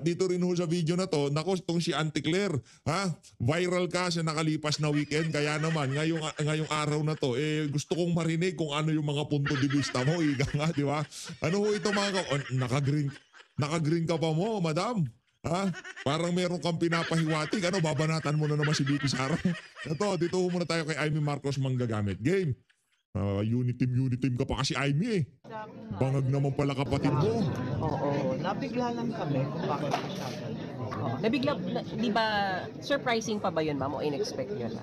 dito rin ho sa video na to, nako, itong si Auntie Claire, ha? Viral ka sa nakalipas na weekend, kaya naman, ngayong araw na to, gusto kong marinig kung ano yung mga punto de vista mo, ika nga, di ba? Ano ho ito mga naka-green ka pa mo, madam? Ha? Parang meron kang pinapahiwatig, ano, babanatan mo na naman si Vicky Sara. Ito, dito ho muna tayo kay Amy Marcos manggagamit. Game. Unity team ka pa kasi Amy eh. Bangag naman pala kapatid mo. Oo, nabigla lang kami kung bakit siya ganun. Nabigla, di ba, surprising pa ba yun, ma'am, o in-expect nyo na?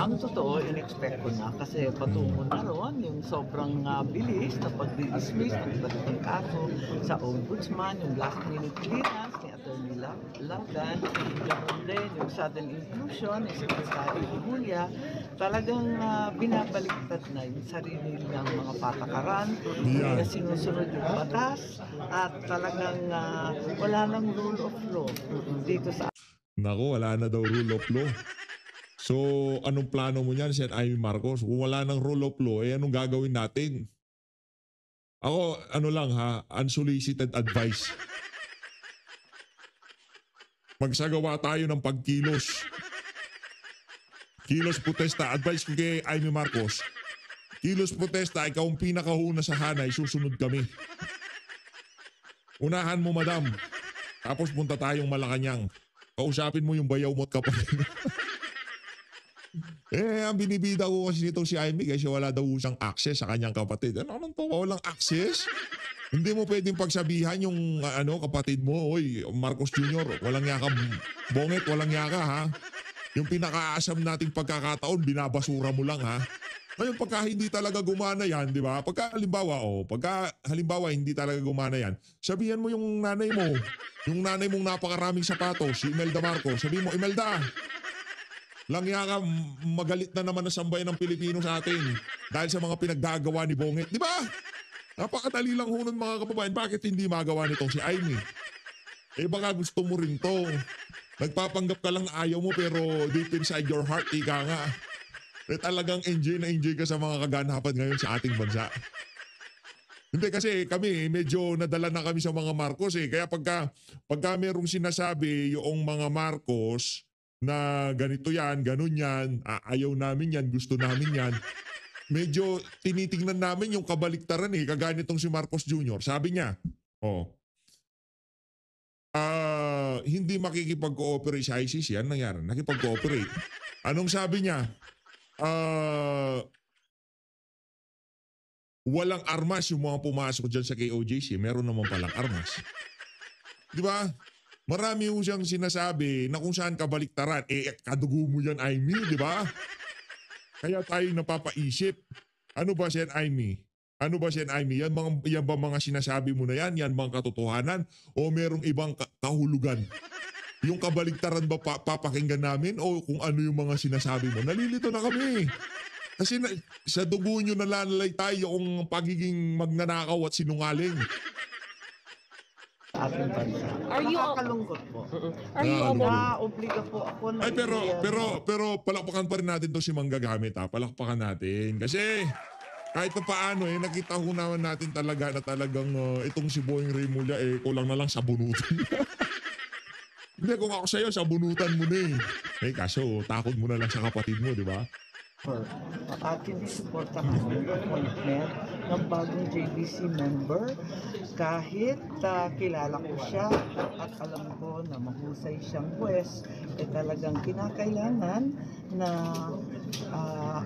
Ang totoo, in-expect ko na kasi patungo na ron yung sobrang bilis na pag-dismiss ng ng kaso sa ombudsman, yung last minute clearance ni Atty. Logan, ganoon din yung sudden inclusion ni Secretary Julia, talagang binabaliktad na yung sarili ng mga patakaran, na sinusunod yung batas at talagang wala nang rule of law dito sa... Naku, wala na daw rule of law. So, anong plano mo niyan, Sen. Amy Marcos? Kung wala nang rule of law, anong gagawin natin? Ako, ano lang ha, unsolicited advice. Magsagawa tayo ng pagkilos. Kilos protesta. Advice ko kay Amy Marcos. Kilos protesta, ikaw ang pinakahuna sa hanay, susunod kami. Unahan mo, madam. Tapos punta tayong Malacanang. Kausapin mo yung bayaw mo't kapatid. Ang binibida ko kasi nito si Amy kasi wala daw siyang access sa kanyang kapatid. Ano to? Walang access? Hindi mo pwedeng pagsabihan yung kapatid mo, oy, Marcos Jr., walang yaka, bonget, walang yaka ha. Yung pinakaasam nating pagkakataon, binabasura mo lang ha. Ngayon pagka hindi talaga gumana yan, di ba? Pagka halimbawa hindi talaga gumana yan, sabihan mo yung nanay mo, yung nanay mong napakaraming sapatos, si Imelda Marcos, sabihin mo, Imelda, langya ka, magalit na naman na sambayan ng Pilipino sa atin dahil sa mga pinaggagawa ni Bonget, di ba? Napakadali lang hunon mga kababayan, bakit hindi magawa nitong si Amy? Baka gusto mo rin to. Nagpapanggap ka lang na ayaw mo pero deep inside your heart, ika nga. Talagang enjoy na enjoy ka sa mga kaganapan ngayon sa ating bansa. Hindi kasi kami medyo nadala na kami sa mga Marcos eh. Kaya pagka merong sinasabi yung mga Marcos na ganito yan, ganun yan, ayaw namin yan, gusto namin yan, medyo tinitingnan namin yung kabaliktaran eh. Kaganitong si Marcos Jr. Sabi niya, hindi makikipag-cooperate sa ICC. Yan nangyari, nakipag-cooperate. Anong sabi niya? Walang armas yung mga pumasok dyan sa KOJC. Meron naman palang armas. Di ba? Marami yung siyang sinasabi na kung saan kabaliktaran. Kadugo mo yan, Amy, di ba? Kaya tayo napapaisip. Ano ba Sen Amy? Ano ba Sen Amy? Yan ba mga sinasabi mo na yan? Yan bang katotohanan? O merong ibang kahulugan? Yung kabaligtaran ba papakinggan namin o kung ano yung mga sinasabi mo? Nalilito na kami. Kasi sa dugo nyo nalalay tayo yung pagiging magnanakaw at sinungaling. Ating bansa. Nakakalungkot po. Are you na-obliga po ako na... Pero palakpakan pa rin natin to si Manggagamit ha. Palakpakan natin. Kasi kahit pa paano nakita ko naman natin talaga na talagang itong si Boying Remulla kulang na lang sa bunutan. Hindi, kung ako sa'yo, sabunutan mo na eh. Kaso, takot mo na lang sa kapatid mo, di ba? At hindi supportahan yung appointment ng bagong JBC member kahit kilala ko siya at alam ko na mahusay siyang huwes, talagang kinakailangan na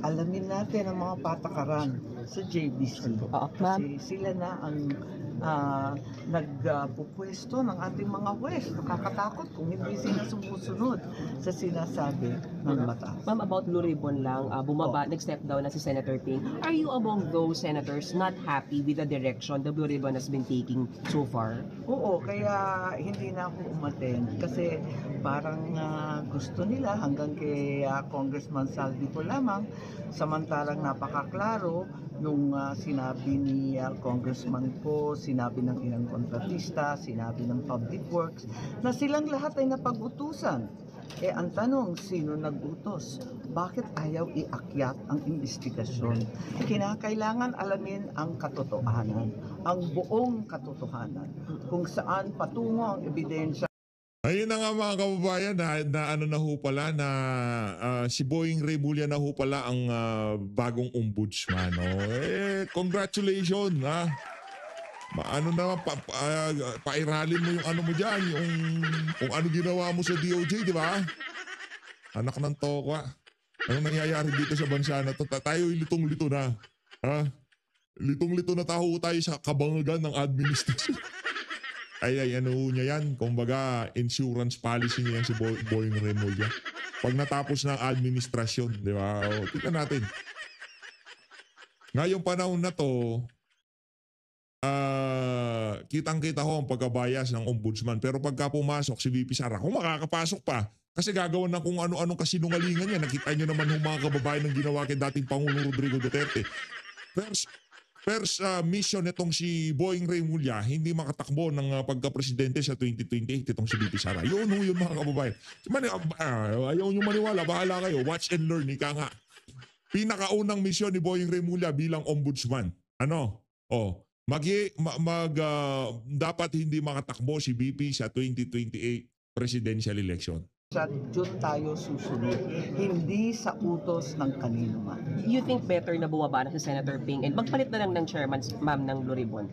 alamin natin ang mga patakaran sa JBC. Kasi sila na ang nagpupwesto ng ating mga huwes. Nakakatakot kung hindi sila sumusunod sa sinasabi ng batas. Ma'am, about Blue Ribbon lang, nag-step down na si Senator Ping. Are you among those senators not happy with the direction the Blue Ribbon has been taking so far? Oo, kaya hindi na ako umattend kasi parang gusto nila hanggang kay Congressman Saldi po lamang, samantalang napakaklaro yung sinabi ni Congressman po, sinabi ng ilang kontratista, sinabi ng Public Works, na silang lahat ay napag-utusan. Ang tanong, sino nag-utos? bakit ayaw iakyat ang investigasyon? Kinakailangan alamin ang katotohanan, ang buong katotohanan, kung saan patungo ang ebidensya. Ayun na nga mga kababayan na ano na ho pala na si Boying Remulla na ho pala ang bagong ombudsman. Oh. Congratulations ha. Ano naman, pairalin mo yung ano mo dyan, yung kung ano ginawa mo sa DOJ, di ba? Anak ng tokwa. Anong nangyayari dito sa bansa na to? Tayo litong-lito na. Ha? Litong-lito na tayo sa kabangagan ng administrasyon. Ay, ano niya yan? Kumbaga, insurance policy niya yan si Boying Remulla. Pag natapos ng administrasyon, di ba? O, tingnan natin. Ngayong panahon na to, kitang-kita ho ang pagkabayas ng ombudsman. Pero pagka pumasok si VP Sara, kung makakapasok pa, kasi gagawa ng kung ano-anong kasinungalingan yan. Nakita nyo naman yung mga kababayan ng ginawa kay dating Pangulong Rodrigo Duterte. First mission itong si Boying Remulla, hindi makatakbo ng pagka-presidente sa 2028 itong si VP Sara. Yun mga kababayan. Ayaw nyo maniwala, bahala kayo. Watch and learn, ika nga. Pinakaunang misyon ni Boying Remulla bilang ombudsman. Ano? Dapat hindi makatakbo si VP sa 2028 presidential election. Diyon tayo susunod, hindi sa utos ng kanino man. You think better na bumaba na si Senator Ping and magpalit na lang ng chairman, ma'am, ng Blue Ribbon?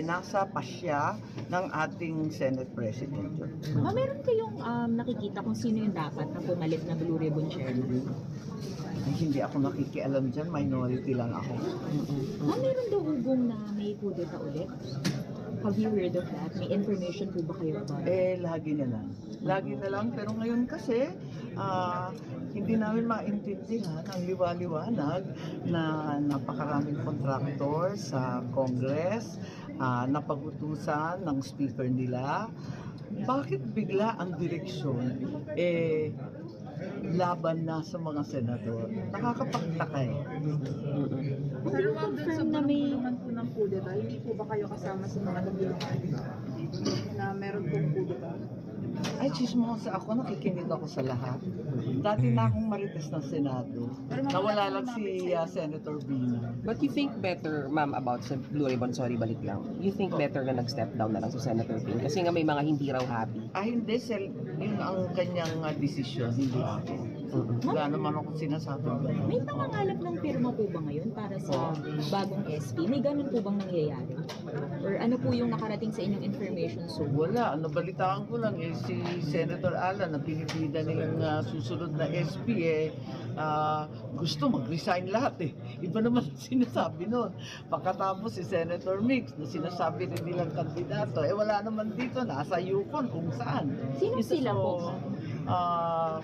Nasa pasya ng ating Senate President yun. Meron kayong nakikita kung sino yung dapat na pumalit na Blue Ribbon Chairman? Ay, hindi ako nakikialam dyan, minority lang ako. Meron daw ugong na may kudeta ulit? Have you heard of that? May information po ba kayo about it? Lagi na lang. Lagi na lang, pero ngayon kasi, hindi namin maintindihan ang liwa-liwanag na napakaraming kontraktor sa Congress, napagutusan ng speaker nila. Bakit bigla ang direksyon laban na sa mga senador? Nakakapagtaka eh. Pero confirm na may... naman po ng kudeta, hindi po ba kayo kasama sa mga nagbilang na meron pong kudeta? Ay, chismosa ako, nakikinig ako sa lahat. Dati na akong marites ng Senado. Nawala lang si Senator Bina. But you think better, ma'am, about sa Blue Ribbon, sorry, balik lang. You think better na nag-step down na lang si Senator Ping? Kasi nga may mga hindi raw happy. Hindi, yun ang kanyang desisyon, hindi ako. Wala naman akong sinasabi. May pangangalap ng firma po ba ngayon para sa bagong SP? May ganun po bang nangyayari? Or ano po yung nakarating sa inyong information so? Wala, nabalitaan ko lang si Senator Alan na pinipida nilang susunod na SP gusto mag-resign lahat eh. Iba naman sinasabi nun. Pagkatapos si Senator Mix na sinasabi rin nilang kandidato, wala naman dito, nasa Yukon kung saan. Sino sila po?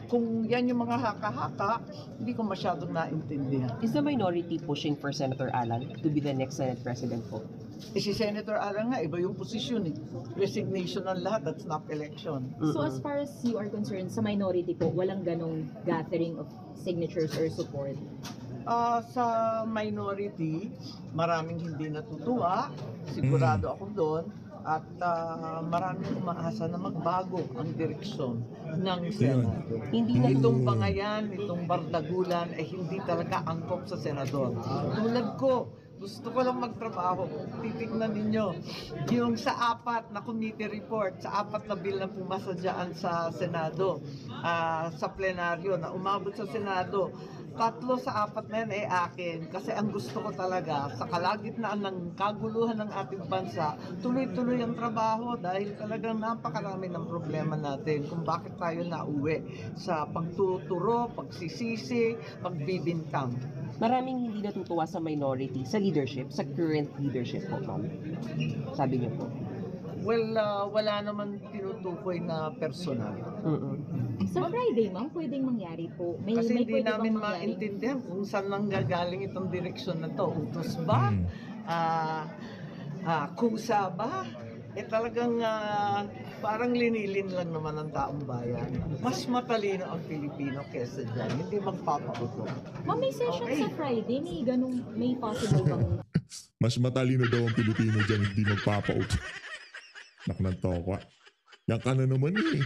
Kung yan yung mga haka-haka, hindi ko masyadong naintindihan. Is the minority pushing for Senator Alan to be the next Senate President po? Si Senator Alan nga, iba yung posisyon eh. Resignation ng lahat, that's not election. So as far as you are concerned, sa minority po, walang ganong gathering of signatures or support? Sa minority, maraming hindi natutuwa, sigurado ako doon, at maraming umaasa na magbago ang direksyon ng Senado. Hindi na Itong bangayan, itong bardagulan, hindi talaga angkop sa Senador. Tulad ko, gusto ko lang magtrabaho. Titignan ninyo, yung sa 4 na committee report, sa 4 na bill na pumasa dyan sa Senado, sa plenaryo, na umabot sa Senado, 3 sa 4 na yan akin. Kasi ang gusto ko talaga, sa kalagitnaan ng kaguluhan ng ating bansa, tuloy-tuloy ang trabaho dahil talagang napakarami ng problema natin kung bakit tayo nauwi sa pagtuturo, pagsisisi, pagbibintang. maraming hindi natutuwa sa minority, sa leadership, sa current leadership po, ma'am. Sabi niyo po. Well, wala naman tinutukoy na personal. Sa Friday, ma'am, pwedeng mangyari po. Kasi May hindi pwede bang namin mangyari? maintindihan kung saan nanggagaling itong direksyon na to. Utos ba? Kusa ba? Talagang parang linilin lang naman ang taong bayan. Mas matalino ang Pilipino kesa dyan. Hindi magpapauto. Ma'am, may session Okay. sa Friday. May possible bang Mas matalino daw ang Pilipino dyan, hindi magpapauto. Nak ng tokwa. Yan ka na naman eh.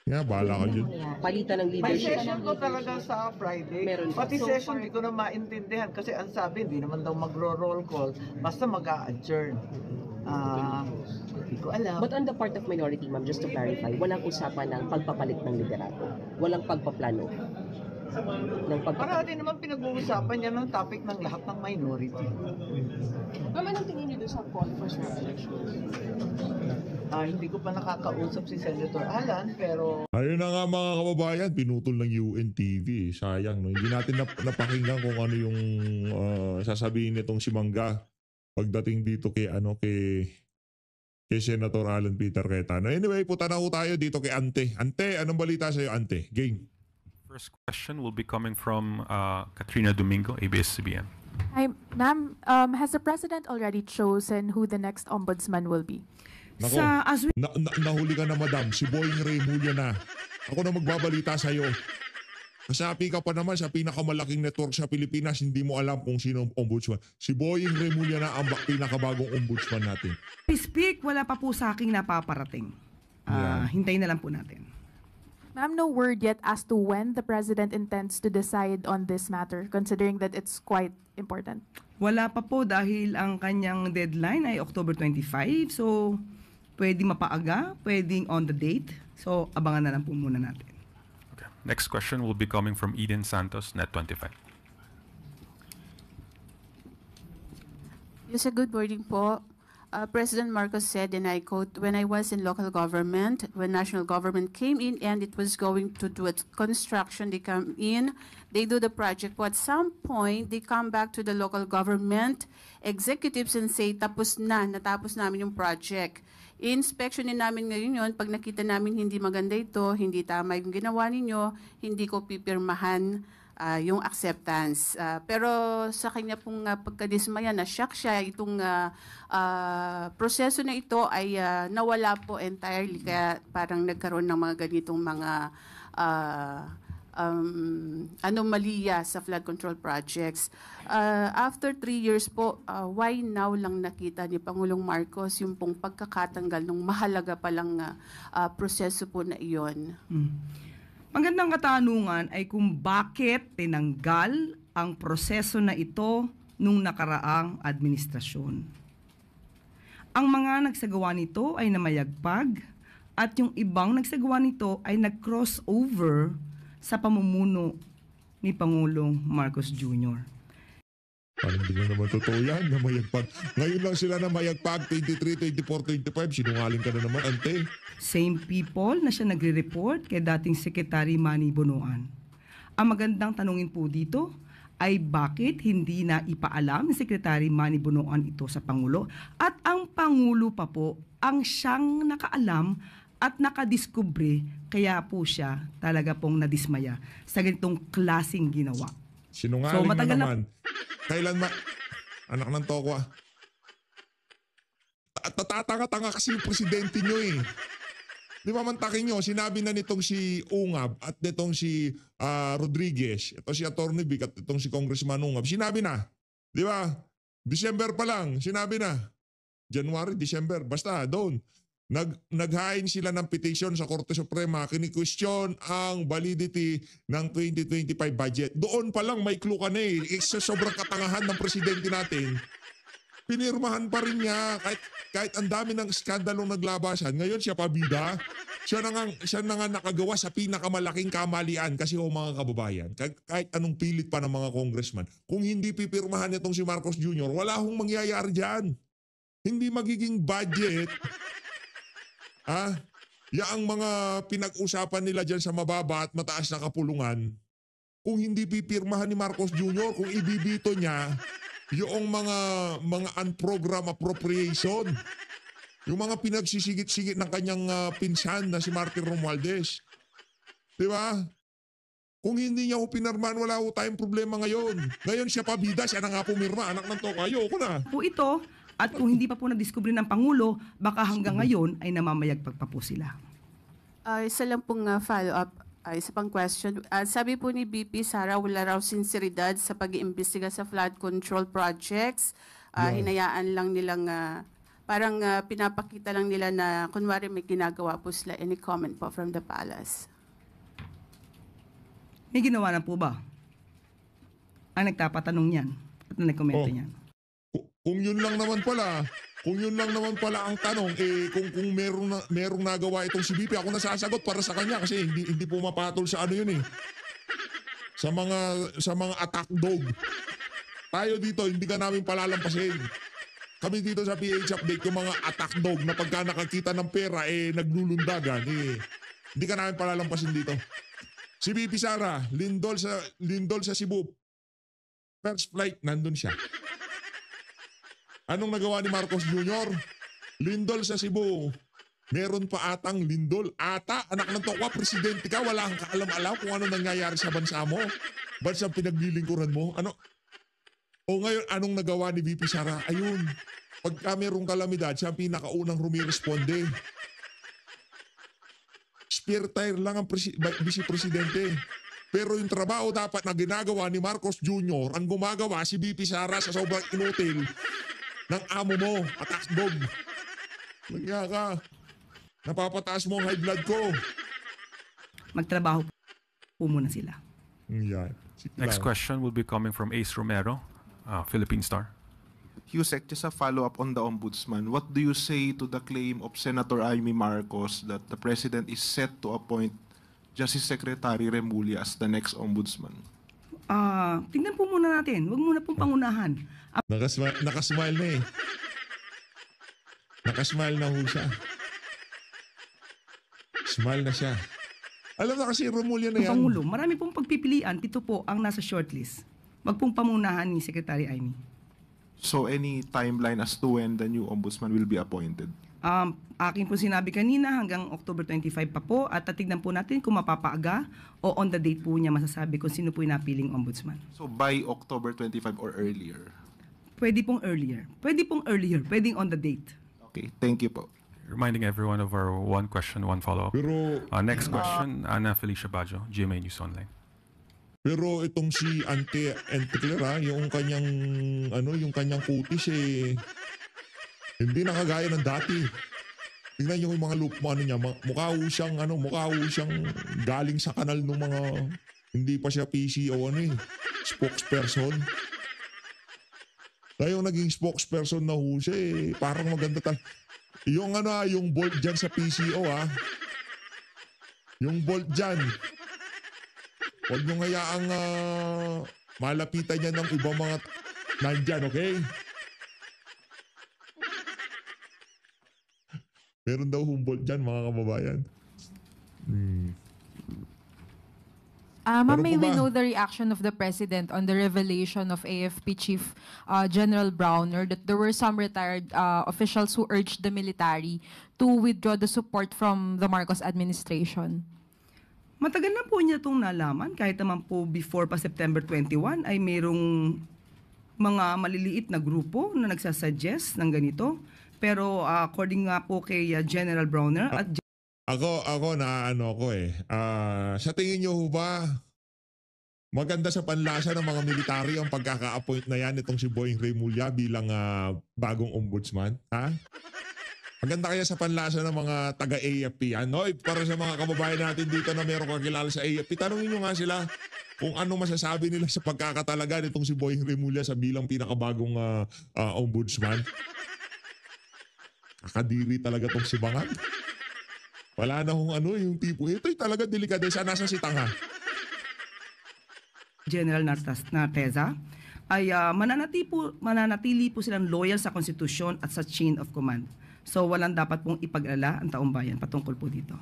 Nga, bahala ka dyan. Palitan ng May leadership. session ko talaga sa Friday. Meron pa. Pati So session, far- di ko na maintindihan. Kasi ang sabi, hindi naman daw magro-roll call. Basta mag-a-adjourn. Hindi ko alam. But on the part of minority, ma'am, just to clarify, walang usapan ng pagpapalit ng liderato. Walang pagpaplano ng Parati naman pinag-uusapan yan ang topic ng lahat ng minority. Ma'am, anong tingin niyo doon sa call for snap elections? Hindi ko pa nakakausap si Senator Alan, pero Ayun na nga mga kababayan, pinutol ng UNTV. Sayang, no? Hindi natin napakinggan kung ano yung sasabihin nitong si Mangga pagdating dito kay Senator Alan Peter Cayetano. Anyway, punta na ho tayo dito kay Ante. Ante, anong balita sa'yo, Ante? Game. First question will be coming from Katrina Domingo, ABS-CBN. Hi, ma'am. Has the president already chosen who the next ombudsman will be? Nako, nahuli ka na madam, si Boying Remulla na. Ako na magbabalita sa'yo. Kasapi ka pa naman sa pinakamalaking network sa Pilipinas, hindi mo alam kung sino ang ombudsman. Si Boying Remulla na ang pinakabagong ombudsman natin. Speak, wala pa po sa aking napaparating. Yeah. Hintayin na lang po natin. Ma'am, no word yet as to when the president intends to decide on this matter, considering that it's quite important. Wala pa po dahil ang kanyang deadline ay October 25. So, pwedeng mapaaga, pwedeng on the date. So, abangan na lang po muna natin. Okay. Next question will be coming from Eden Santos, Net25. Yes, good morning po. President Marcos said, and I quote, "When I was in local government, when national government came in and it was going to do its construction, they come in, they do the project. But at some point, they come back to the local government executives and say, natapos namin yung project. I-inspection din namin ngayon yun. Pag nakita namin hindi maganda ito, hindi tama yung ginawa ninyo, hindi ko pipirmahan yung acceptance. Pero sa kanya pong pagkadismaya, na-shock siya, itong proseso na ito ay nawala po entirely. Kaya parang nagkaroon ng mga ganitong mga anomalya sa flood control projects. After 3 years po, why now lang nakita ni Pangulong Marcos yung pong pagkakatanggal ng mahalaga palang proseso po na iyon? Magandang katanungan ay kung bakit tinanggal ang proseso na ito nung nakaraang administrasyon. Ang mga nagsagawa nito ay namayagpag at yung ibang nagsagawa nito ay nag-crossover sa pamumuno ni Pangulong Marcos Jr. Parang hindi na naman totoo yan, namayagpag. Ngayon lang sila namayagpag, 23, 24, 25. Sinungaling ka na naman, Ante. Same people na siya nagre-report kay dating Secretary Manny Bonoan. Ang magandang tanungin po dito ay bakit hindi na ipaalam ni Secretary Manny Bonoan ito sa Pangulo at ang Pangulo pa po ang siyang nakaalam at nakadiskubre, kaya po siya talaga pong nadismaya sa ganitong klaseng ginawa. Sinungaling So, matagal na na- naman. Kailan anak ng toko ah. Tatanga-tanga kasi yung presidente nyo eh. Di ba mantakin nyo, sinabi na nitong si Ungab at nitong si Rodriguez, ito si Atty. Vic at itong si Congressman Ungab, sinabi na. Di ba? December pa lang, sinabi na. January, December, basta doon. Naghain sila ng petition sa Korte Suprema, kini-question ang validity ng 2025 budget. Doon pa lang may clue ka na eh. Sa sobrang katangahan ng presidente natin, pinirmahan pa rin niya kahit ang dami ng skandalong naglabasan. Ngayon siya pabida. Siya na nga nakagawa sa pinakamalaking kamalian kasi mga kababayan. Kahit anong pilit pa ng mga congressman. Kung hindi pipirmahan itong si Marcos Jr., wala hong mangyayari dyan. Hindi magiging budget. Yaang mga pinag-usapan nila dyan sa mababa at mataas na kapulungan, kung hindi pipirmahan ni Marcos Jr., kung ibibito niya yung mga unprogram appropriation, yung mga pinagsisigit-sigit ng kanyang pinsan na si Martin Romualdez. Di ba? Kung hindi niya ho pinirmahan, wala ho tayong problema ngayon. Ngayon siya pabida, siya na nga pumirma. Anak ng toko, ayoko na. Po ito, at kung hindi pa po na-discover ng Pangulo, baka hanggang ngayon ay namamayagpag pa po sila. Isa lang pong follow-up, isa pang question. Sabi po ni BP Sara, wala raw sinseridad sa pag-iimbestiga sa flood control projects. Hinayaan lang nilang parang pinapakita lang nila na kunwari may ginagawa po sila. Any comment po from the palace? May ginawa na po ba? Ang nagtapatanong niyan at na nagkomento niyan. Kung yun lang naman pala ang tanong, kung merong nagawa itong si BP, ako nasasagot para sa kanya kasi hindi pumapatol sa ano yun eh. Sa mga attack dog. Tayo dito, hindi ka namin palalampasin. Kami dito sa PH Update, yung mga attack dog na pagka nakakita ng pera, naglulundagan, hindi ka namin palalampasin dito. Si BP Sara, lindol sa Cebu. First flight, nandun siya. Anong nagawa ni Marcos Jr.? Lindol sa Cebu. Meron pa atang lindol. Ata, anak ng tokwa, presidente ka, wala kang kaalam-alam kung ano nangyayari sa bansa mo. Bansang pinaglilingkuran mo. O ngayon, anong nagawa ni VP Sara? Ayun, pagka merong kalamidad, siya ang pinakaunang rumiresponde. Spare tire lang ang vice-presidente. Pero yung trabaho dapat na ginagawa ni Marcos Jr., ang gumagawa si VP Sara sa sobrang inutil ng amo mo, attack dog. Nagya ka. Napapataas mo ang high blood ko. Magtrabaho po muna sila. Yan. Next question will be coming from Ace Romero, Philippine Star. Yusek, just a follow-up on the ombudsman. What do you say to the claim of Senator Amy Marcos that the president is set to appoint Justice Secretary Remulla as the next ombudsman? Tingnan po muna natin. Huwag muna pong pangunahan. Nakasmile na eh. Nakasmile na ho siya. Smile na siya. Alam na kasi Remulla na yan. Pangulo, marami pong pagpipilian. Ito po ang nasa shortlist. Wag pong pamunahan ni Secretary Amy. So any timeline as to when the new ombudsman will be appointed? Akin po sinabi kanina hanggang October 25 pa po at tatignan po natin kung mapapaaga o on the date po niya masasabi kung sino po yung napiling ombudsman. So by October 25 or earlier? Pwede pong earlier. Pwedeng on the date. Okay, thank you po. Reminding everyone of our one question, one follow-up. Pero Next question, Ana Felicia Bajo, GMA News Online. Pero itong si Ante Clara, yung kanyang kutis hindi na kagaya ng dati. Tingnan niyo yung mga mukha ho siyang galing sa kanal ng mga hindi pa siya PCO spokesperson. Kaya yung naging spokesperson na ho siya parang maganda yung bolt dyan sa PCO yung bolt dyan. Huwag nyo hayaang malapitan niya ng ibang mga nandyan, okay? Meron daw humboldt dyan, mga kababayan. Ma'am, may we know the reaction of the President on the revelation of AFP Chief General Browner that there were some retired officials who urged the military to withdraw the support from the Marcos administration? Matagal na po niya itong nalaman. Kahit naman po before pa September 21 ay mayroong mga maliliit na grupo na nagsasuggest ng ganito. Pero according nga po kay General Browner at Ako na sa tingin niyo ho ba maganda sa panlasa ng mga military ang pagkaka-appoint na yan itong si Boying Remulla bilang bagong ombudsman? Ha? Maganda kaya sa panlasa ng mga taga-AFP yan? No? Para sa mga kababayan natin dito na meron kakilala sa AFP, tanongin nyo nga sila kung ano masasabi nila sa pagkakatalaga nitong si Boying Remulla sa bilang pinakabagong ombudsman. Kakadiri talaga tong si Bangan. Wala na kung yung tipo. Ito'y talaga delikadesa. Nasa si Tanga. General Narteza ay mananatili po silang loyal sa konstitusyon at sa chain of command. So walang dapat pong ipag-alala ang taong bayan patungkol po dito.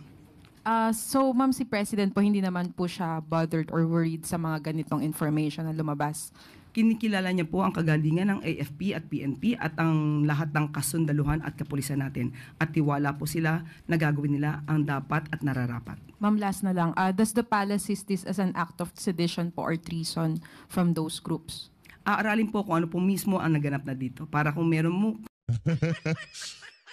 So ma'am, si President po hindi naman po siya bothered or worried sa mga ganitong information na lumabas? Kinikilala niya po ang kagalingan ng AFP at PNP at ang lahat ng kasundaluhan at kapulisan natin. At tiwala po sila na gagawin nila ang dapat at nararapat. Ma'am, last na lang. Does the palace see this as an act of sedition po or treason from those groups? Aaralin po kung ano po mismo ang naganap na dito. Para kung meron mo...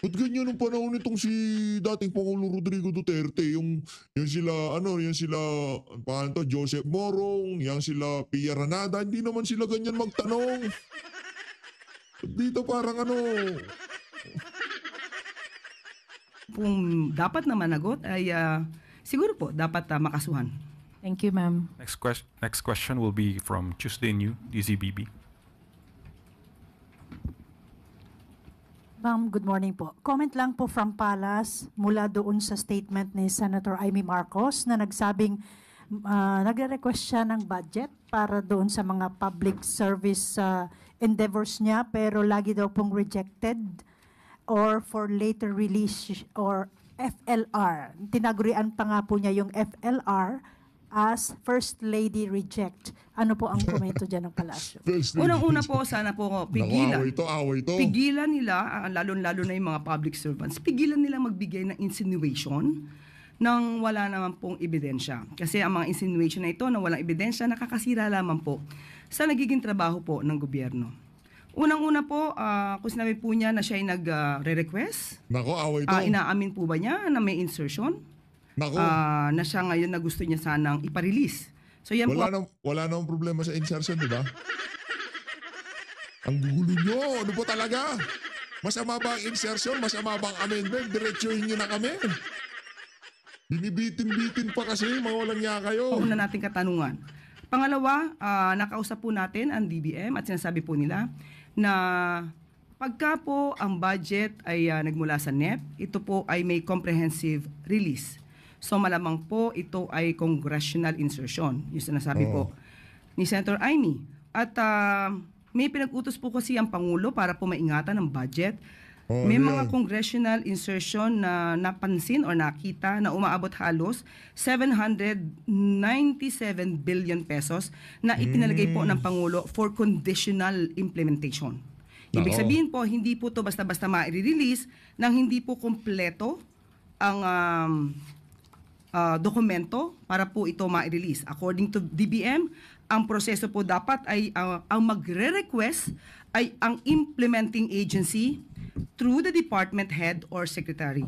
Ba't ganyan nung panahon nitong si dating Pangulo Rodrigo Duterte, yung sila Joseph Morong, yung sila Pia Ranada, hindi naman sila ganyan magtanong. Dito parang pong dapat na managot ay siguro po dapat makasuhan. Thank you, ma'am. Next question will be from Tuesday New, DZBB. Ma'am, good morning po. Comment lang po from Palas mula doon sa statement ni Senator Amy Marcos na nagsabing nagre-request siya ng budget para doon sa mga public service endeavors niya pero lagi daw pong rejected or for later release or FLR. Tinagurian pa nga po niya yung FLR as First Lady reject. Ano po ang komento dyan ng Palasyo? Unang-una po, sana po pigilan. Away to. Pigilan nila, lalo-lalo na yung mga public servants, pigilan nila magbigay ng insinuation nang wala naman pong ebidensya. Kasi ang mga insinuation na ito na walang ebidensya, nakakasira lamang po sa nagiging trabaho po ng gobyerno. Unang-una po, kung sinabi po niya na siya ay nag-re-request, Nako, away to. inaamin po ba niya na may insertion? Nako. Na siya ngayon na gusto niya sanang iparelease. So yan Wala nang problema sa insertion, di ba? Ang gulo nyo. Ano po talaga? Masama ba ang insertion? Masama ba ang amendment? Diretsuhin nyo na kami. Binibitin-bitin pa kasi. Mga walang niya kayo. Una nating katanungan. Pangalawa, nakausap po natin ang DBM at sinasabi po nila na pagka po ang budget ay nagmula sa NEP, ito po ay may comprehensive release. So malamang po ito ay congressional insertion, yung sinasabi po ni Senator Amy. At may pinag-utos po kasi ang Pangulo para po maingatan ang budget. May mga congressional insertion na napansin o nakita na umaabot halos 797 billion pesos na ipinalagay po ng Pangulo for conditional implementation. Ibig sabihin po, hindi po to basta-basta ma-release nang hindi po kompleto ang dokumento para po ito ma-release. According to DBM, ang proseso po dapat ay ang magre-request ay ang implementing agency through the department head or secretary.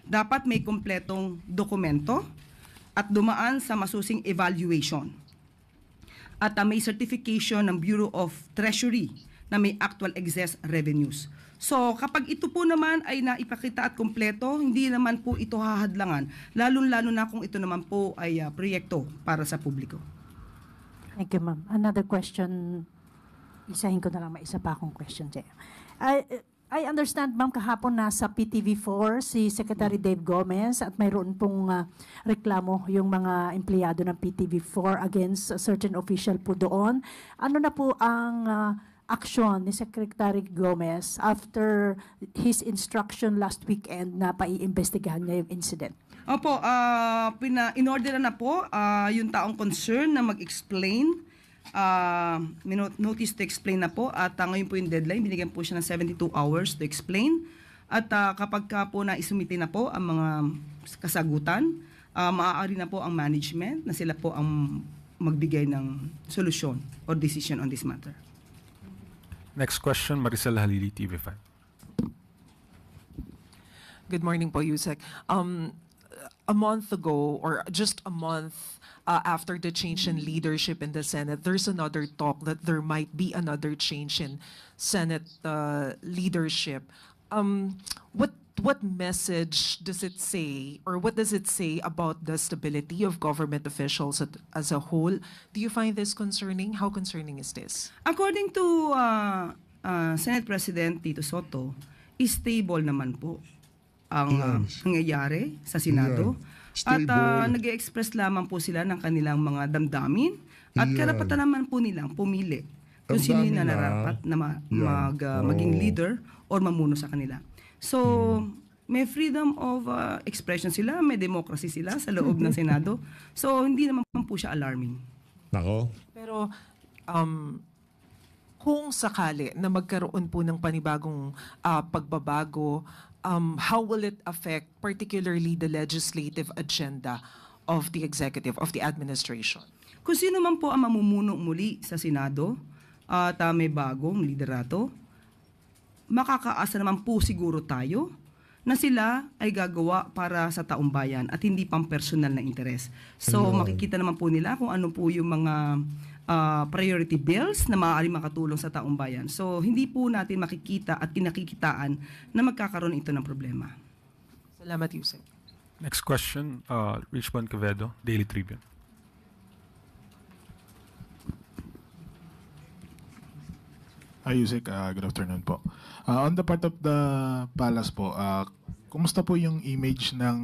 Dapat may kompletong dokumento at dumaan sa masusing evaluation. At may certification ng Bureau of Treasury na may actual excess revenues. So kapag ito po naman ay naipakita at kompleto, hindi naman po ito hahadlangan, lalo-lalo na kung ito naman po ay proyekto para sa publiko. Thank you, ma'am. Another question, isahin ko na lang, may isa pa akong question dyan. I understand, ma'am, kahapon nasa PTV4 si Secretary Dave Gomez at mayroon pong reklamo yung mga empleyado ng PTV4 against a certain official po doon. Ano na po ang aksyon ni Secretary Gomez after his instruction last weekend na paiimbestigahan niya yung incident? Opo, in-order na po yung taong concern na mag-explain. Notice to explain na po at ngayon po yung deadline, binigyan po siya ng 72 hours to explain. At kapag po naisumite na po ang mga kasagutan, maaari na po ang management na sila po ang magbigay ng solusyon or decision on this matter. Next question, Maricel Halili, TV5. Good morning po, Yusek. A month ago, or just a month after the change in leadership in the Senate, there's another talk that there might be another change in Senate leadership. What message does it say, or what does it say about the stability of government officials as a whole? Do you find this concerning? How concerning is this? According to Senate President Tito Soto, stable naman po ang nangyayari sa Senado. At nag-express lamang po sila ng kanilang mga damdamin at karapatan naman po nilang pumili kung sino na narapat na maging leader or mamuno sa kanila. So, may freedom of expression sila, may democracy sila sa loob ng Senado. So, hindi naman po siya alarming. Nako. Pero, kung sakali na magkaroon po ng panibagong pagbabago, how will it affect particularly the legislative agenda of the executive, of the administration? Kung sino man po ang mamumuno muli sa Senado at may bagong liderato, makakaasa naman po siguro tayo na sila ay gagawa para sa taong bayan at hindi pang personal na interes. So makikita naman po nila kung ano po yung mga priority bills na maaari makatulong sa taong bayan. So hindi po natin makikita at pinakikitaan na magkakaroon ito ng problema. Salamat, Yusek. Next question, Richmond Quevedo, Daily Tribune. Hi, Yusek. Good afternoon po. On the part of the palace po, kumusta po yung image ng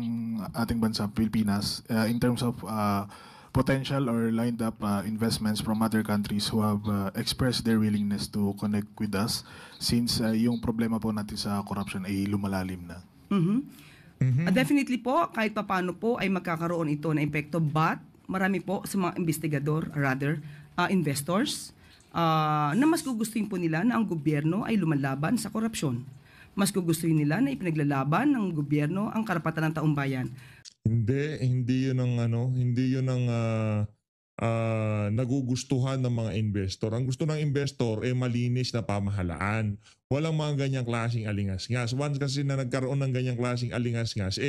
ating bansa, Pilipinas, in terms of potential or lined up investments from other countries who have expressed their willingness to connect with us since yung problema po natin sa corruption ay lumalalim na? Definitely po, kahit paano po ay magkakaroon ito na epekto, but marami po sa mga investigador, investors, na mas gugustuhin po nila na ang gobyerno ay lumalaban sa korupsyon. Mas gugustuhin nila na ipinaglalaban ng gobyerno ang karapatan ng taong bayan. Hindi yun ang hindi yun ang nagugustuhan ng mga investor. Ang gusto ng investor ay malinis na pamahalaan. Walang mga ganyang klaseng alingas-ngas. Once kasi na nagkaroon ng ganyang klaseng alingas-ngas,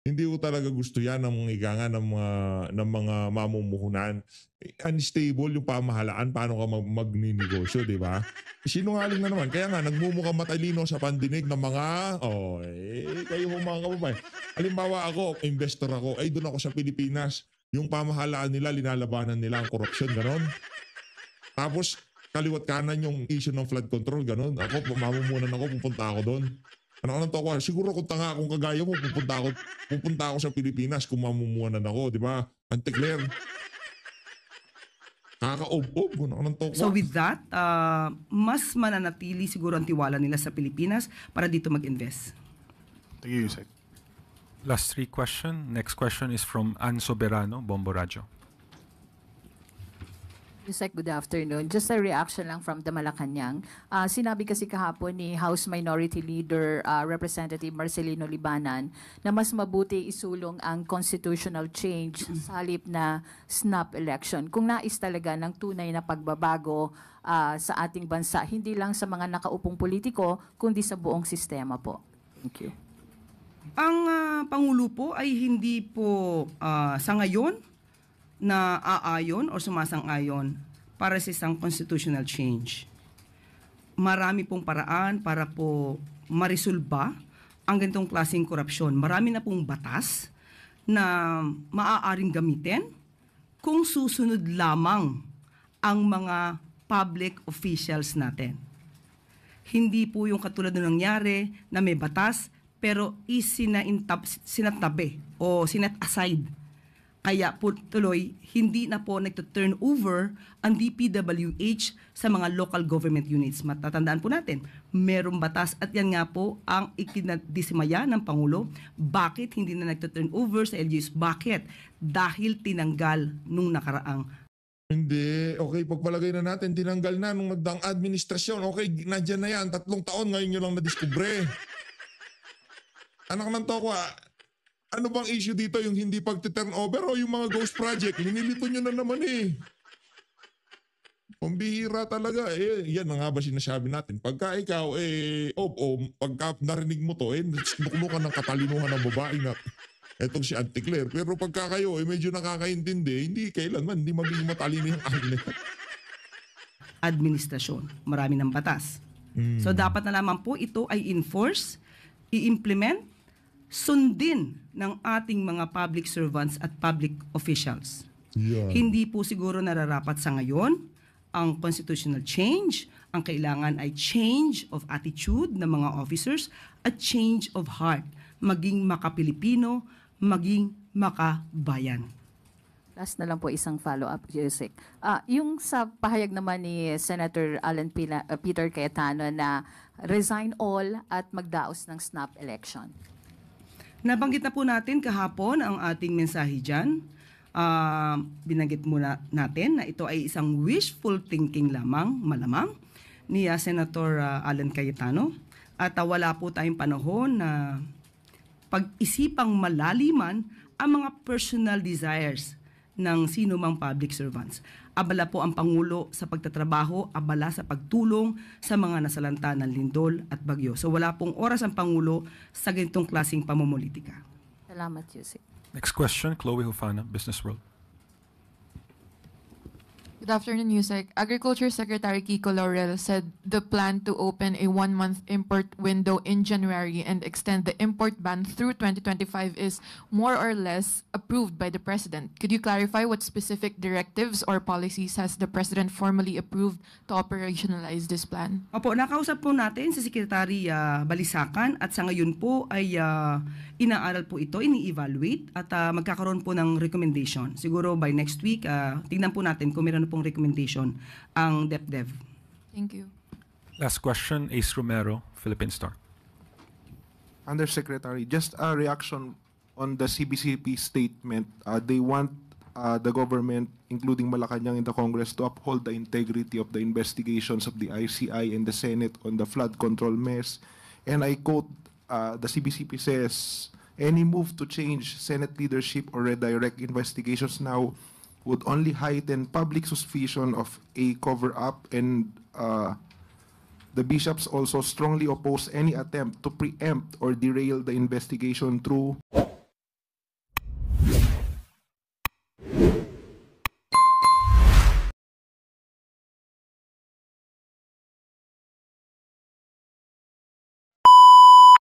hindi ko talaga gusto yan ng mga iganga ng mga mamumuhunan. Unstable yung pamahalaan, paano ka magninegosyo, di ba? Sinungaling na naman. Kaya nga, nagmumukhang matalino sa pandinig ng mga, kayo mga kababayan. Halimbawa ako, investor ako, doon ako sa Pilipinas. Yung pamahalaan nila, linalabanan nila ang korupsyon, ganon. Tapos, kaliwat kanan yung issue ng flood control, ganon. Ako, mamumunan ako, pupunta ako doon. Ano to ako? Siguro kung tanga akong kagaya mo, pupunta ako sa Pilipinas kung mamumunan ako, di ba? Anti-Claire. Kaka-ob-ob. So with that, mas mananatili siguro ang tiwala nila sa Pilipinas para dito mag-invest. Thank you, Yusek. Last three question. Next question is from Ann Soberano, Bombo Radio. Yusek, good afternoon. Just a reaction lang from the Malacanang. Sinabi kasi kahapon ni House Minority Leader Representative Marcelino Libanan na mas mabuti isulong ang constitutional change sa halip na snap election. Kung nais talaga ng tunay na pagbabago sa ating bansa, hindi lang sa mga nakaupong politiko, kundi sa buong sistema po. Thank you. Ang Pangulo po ay hindi po sa ngayon na aayon o sumasang-ayon para sa isang constitutional change. Marami pong paraan para po marisolba ang ganitong klaseng korupsyon. Marami na pong batas na maaaring gamitin kung susunod lamang ang mga public officials natin. Hindi po yung katulad na nangyari na may batas pero sinatabi o sinet aside. Kaya po tuloy, hindi na po nagto-turn over ang DPWH sa mga local government units. Matatandaan po natin, merong batas at yan nga po ang ikinadismaya ng Pangulo. Bakit hindi na nagto-turn over sa LGUs? Bakit? Dahil tinanggal nung nakaraang. Hindi. Okay, pagpalagay na natin, tinanggal na nung nagdaang administrasyon. Okay, nandiyan na yan. 3 taon ngayon nyo lang na-discover. Anak ng toko, ano bang issue dito? Yung hindi pag-turnover o yung mga ghost project? Linilito nyo na naman Pambihira talaga. Yan na nga ba sinasabi natin? Pagka ikaw, pagka narinig mo to, nuknukan ng katalinuhan ng babae na etong si Auntie Claire. Pero pagka kayo, medyo nakakaintindi, hindi kailanman, hindi magiging matalino yung Agnes. Administrasyon. Marami ng batas. So dapat na lamang po ito ay enforce, i-implement, sundin ng ating mga public servants at public officials. Yeah. Hindi po siguro nararapat sa ngayon ang constitutional change. Ang kailangan ay change of attitude ng mga officers at change of heart. Maging maka-Pilipino, maging makabayan. Last na lang po isang follow-up, Yusek. Yung sa pahayag naman ni Senator Alan Peter Cayetano na resign all at magdaos ng snap election. Nabanggit na po natin kahapon ang ating mensahe dyan. Binanggit muna natin na ito ay isang wishful thinking lamang, malamang, ni Senator Alan Cayetano. At wala po tayong panahon na pag-isipang malaliman ang mga personal desires ng sino mang public servants. Abala po ang Pangulo sa pagtatrabaho, abala sa pagtulong sa mga nasalanta ng lindol at bagyo. So wala pong oras ang Pangulo sa ganitong klaseng pamumulitika. Salamat, Yusek. Next question, Chloe Hufana, Business World. Good afternoon, Yusek. Agriculture Secretary Kiko Laurel said the plan to open a 1-month import window in January and extend the import ban through 2025 is more or less approved by the President. Could you clarify what specific directives or policies has the President formally approved to operationalize this plan? Opo, nakausap po natin si Secretary Balisacan at sa ngayon po ay inaaral po ito, ini-evaluate at magkakaroon po ng recommendation. Siguro by next week, tingnan po natin kung meron pong recommendation ang DepDev. Thank you. Last question, Ace Romero, Philippine Star. Undersecretary, just a reaction on the CBCP statement. They want the government, including Malacanang in the Congress, to uphold the integrity of the investigations of the ICI and the Senate on the flood control mess. And I quote, the CBCP says, any move to change Senate leadership or redirect investigations now would only heighten public suspicion of a cover-up, and the bishops also strongly oppose any attempt to preempt or derail the investigation through